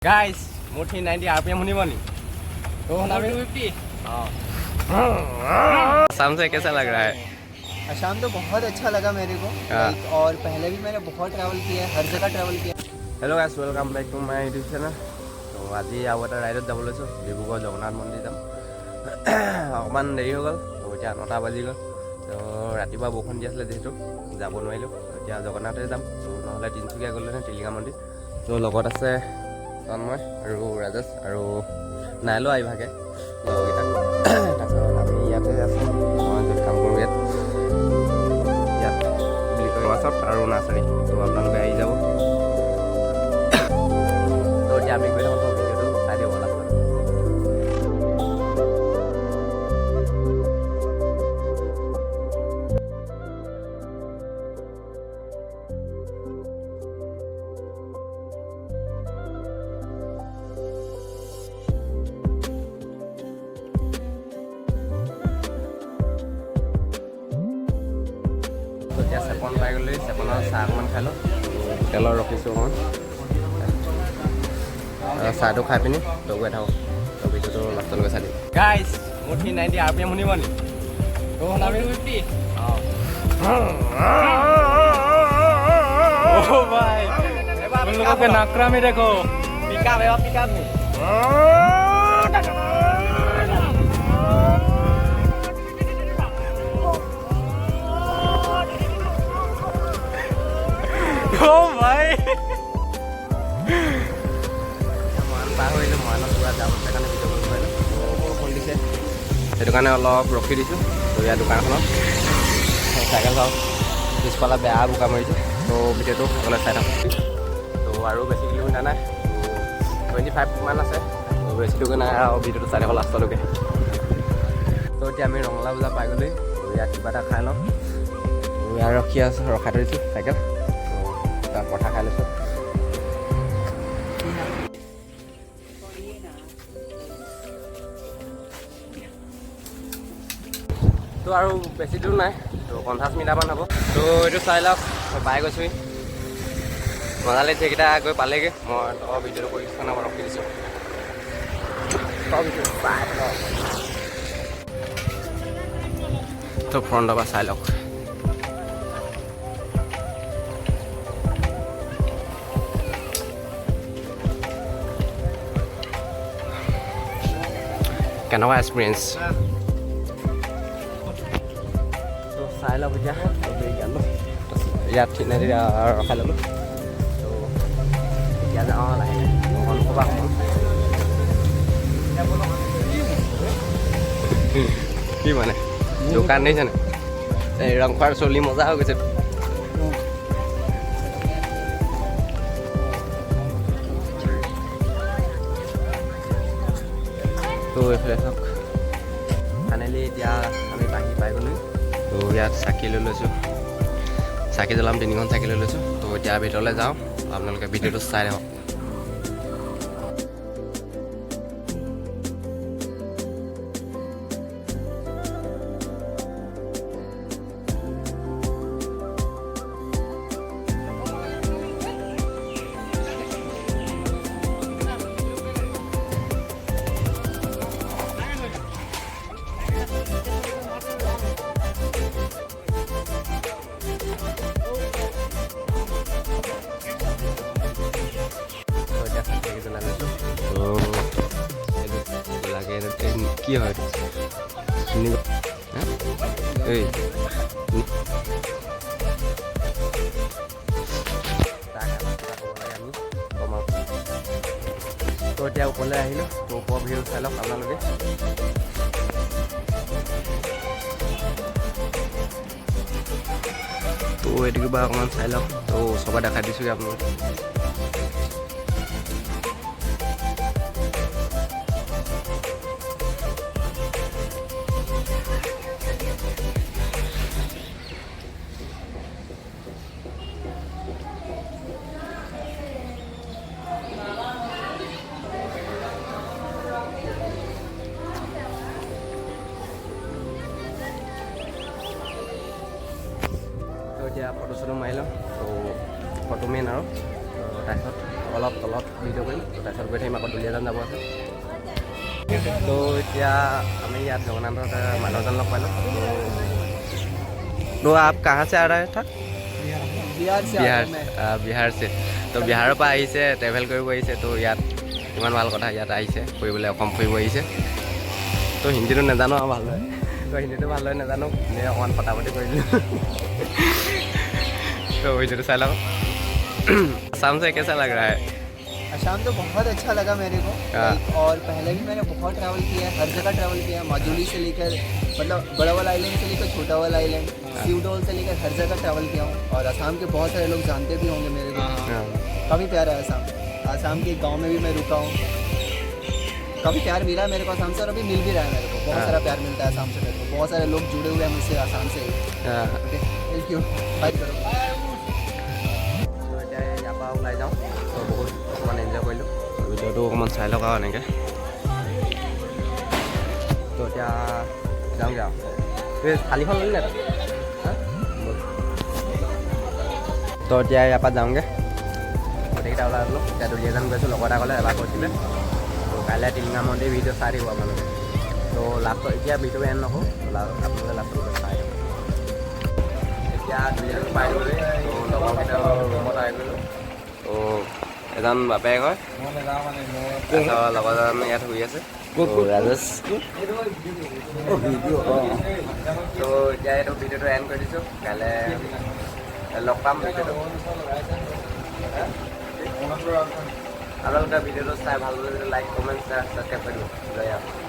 Guys मोर 390 RPM होनी बनी तो होना 250। शाम से कैसा लग रहा है? शाम तो बहुत अच्छा लगा मेरे को। और पहले भी मैंने बहुत ट्रैवल किया है, हर जगह ट्रैवल किया। Hello guys, welcome back to my YouTube channel. तो आज आउ এটা ৰাইডত যাব লৈছোঁ ডিব্ৰুগড় জগন্নাথ মন্দিৰ যাম। অকণমান দেৰি হৈ গ'ল, তো এতিয়া 9টা বাজি গ'ল। তো ৰাতিপুৱা বৰষুণ দি আছিলে যিহেতু যাব নোৱাৰিলোঁ, এতিয়া জগন্নাথে যাম। তো নহ'লে তিনিচুকীয়া গ'লোহেঁতেন টিলিঙা মন্দিৰ। তো লগত আছে তন্ময় আৰু ৰাজেশ আৰু নাইলো আহিবাগে লগৰকেইটা। তাৰপিছত আমি ইয়াতে আছোঁ, মই য'ত কাম কৰোঁ ইয়াত বুলি কয় ৱাছত আৰু নাৰ্চাৰী। তো আপোনালোকে আহি যাব। তো এতিয়া আমি গৈ থাকোঁ, ভিডিঅ'টো চাই দিব লাষ্টত। এতিয়া চেপন পাই গ'লে চেপনৰ চাহ অকণমান খাই লওঁ, হোটেলত ৰখিছোঁ অকণমান। চাহটো খাই পিনি তো গৈ থাকোঁ, তো ভিডিঅ'টো লাষ্টলৈ চাই দিম। গাইছ মোৰ 390 আৰপিএম শুনিব নি? তো শুনা 250। ओ भाई तुम लोगों के नाकरा में देखो पिकअप है, पिकअप में ओ भाई মান পাৰ কৰিলোঁ, মানত পুৰা যাবলৈ কাৰণে ভিডিঅ' কৰিব পাৰিলোঁ। বৰষুণ দিছে, সেইটো কাৰণে অলপ ৰখি দিছোঁ। তো ইয়াৰ দোকানখনত চাইকেল চাওঁ, পিছফালে বেয়া বোকা মাৰিছে। তো ভিডিঅ'টো আপোনালোকে চাই থাকক। তো আৰু বেছি কিলোমিটাৰ নাই, 25 মান আছে। তো বেছি দূৰ নাই আৰু ভিডিঅ'টো চাই থাকক লাষ্টলৈকে। তো এতিয়া আমি ৰঙালাও বজাৰ পাই গ'লেই, তো ইয়াত কিবা এটা খাই লওঁ। তো ইয়াত ৰখাই থৈছোঁ চাইকেল, তো তাত পঠা খাই লৈছোঁ। তো আৰু বেছি দূৰ নাই, তো 50 মিনিটাৰমান হ'ব। তো এইটো চাই লওক, পাই গৈছোঁ মজালে। সেইকেইটা গৈ পালেগৈ, মই ভিডিঅ'টো কৰি দিছোঁ, মই ৰখি দিছোঁ। তো ফ্ৰণ্টৰ পৰা চাই লওক। কেনেকুৱা এক্সপিৰিয়েঞ্চ তো চাই লওক। এতিয়া ইয়াত 390 ৰখাই ল'লোঁ। তো এতিয়া যাওঁ লাহে ক'বা কি মানে দোকান দেখিছেনে? এই ৰংফাৰ চলি মজা হৈ গৈছে। তো এইফালে চাওক, ফাইনেলি এতিয়া আমি বাঢ়ি পাই গ'লোঁ। তো ইয়াত চাকি লৈ লৈছোঁ, চাকি জ্বলাম, 3খন চাকি লৈ লৈছোঁ। তো এতিয়া ভিতৰলৈ যাওঁ, আপোনালোকে ভিডিঅ'টো চাই থাকক। কি হয় এই তো এতিয়া ওপৰলৈ আহিলোঁ। তো ওপৰৰ ভিউ চাই লওক আপোনালোকে। তো এইটো কিবা অকণমান চাই লওক। তো চবকে দেখাই দিছোঁগৈ আপোনালোকে। তো এতিয়া ফটো চটো মাৰি লওঁ। তো ফটো মেইন আৰু তাৰপিছত অলপ তলত ভিডিঅ' কৰিম তাৰপিছত গৈ থাকিম আকৌ দুলীয়াজান যাব আছে তো এতিয়া আমি ইয়াত জগন্নাথত মানুহজন লগ পালোঁ তো आप कहाँ से आ रहे था बिहार से बिहार बिहार से তো বিহাৰৰ পৰা আহিছে ট্ৰেভেল কৰিব আহিছে তো ইয়াত ইমান ভাল কথা ইয়াত আহিছে ফুৰিবলৈ অসম ফুৰিব আহিছে তো হিন্দীটো নাজানো আৰু ভালদৰে তো হিন্দীটো ভালদৰে নাজানো এনে অকণমান ফটাফটি কৰি দিলোঁ तो ভিডিঅ'টো চাই লওক आसाम से कैसा लग रहा है असम तो बहुत अच्छा लगा मेरे को और पहले भी मैंने बहुत ट्रैवल किया है हर जगह ट्रैवल किया है माजुली से लेकर मतलब बड़ा वाला आइलैंड से लेकर छोटा वाला आइलैंड सीउडोल से लेकर हर जगह ट्रैवल किया हूँ और असम के बहुत सारे लोग जानते भी होंगे मेरे को काफ़ी प्यारा है असम असम के गांव में भी मैं रुका हूँ काफ़ी प्यार मिला है मेरे को असम से और अभी मिल भी रहा है मेरे को बहुत सारा प्यार मिलता है असम से मेरे को बहुत सारे लोग जुड़े हुए हैं मुझसे असम से थैंक यू बात करो ইয়াৰ পৰা ওলাই যাওঁ তো বহুত অকণমান এনজয় কৰিলোঁ ভিডিঅ'টো অকণমান চাই লওক আৰু এনেকৈ তো এতিয়া যাওঁগৈ আৰু এই থালিখন ল'লি নাই তো এতিয়া ইয়াৰ পৰা যাওঁগৈ গোটেইকেইটা ওলাই গ'লোঁ এতিয়া দুলীয়াজান গৈছোঁ লগৰ এটা ক'লে এবাৰ কৈছিলে তো কাইলৈ টিলিঙা মন্দিৰ ভিডিঅ' চাই দিব আপোনালোকে তো লাষ্টত এতিয়া ভিডিঅ' এণ্ড নকৰোঁ আপোনালোকে লাষ্টত চাই দিব এতিয়া দুলীয়াজান পাই গ'লোঁ তো লগৰকেইটাৰ ৰুমত আহি গ'লোঁ তো এজন বাপেক হয় তাৰপিছত লগৰজন ইয়াত শুই আছে ৰাজেশ তো এতিয়া এইটো ভিডিঅ'টো এণ্ড কৰি দিছোঁ কাইলৈ লগ পাম ভিডিঅ'টো আপোনালোকে ভিডিঅ'টো চাই ভাল লাগিলে লাইক কমেণ্ট শ্বেয়াৰ ছাবস্ক্ৰাইব কৰিব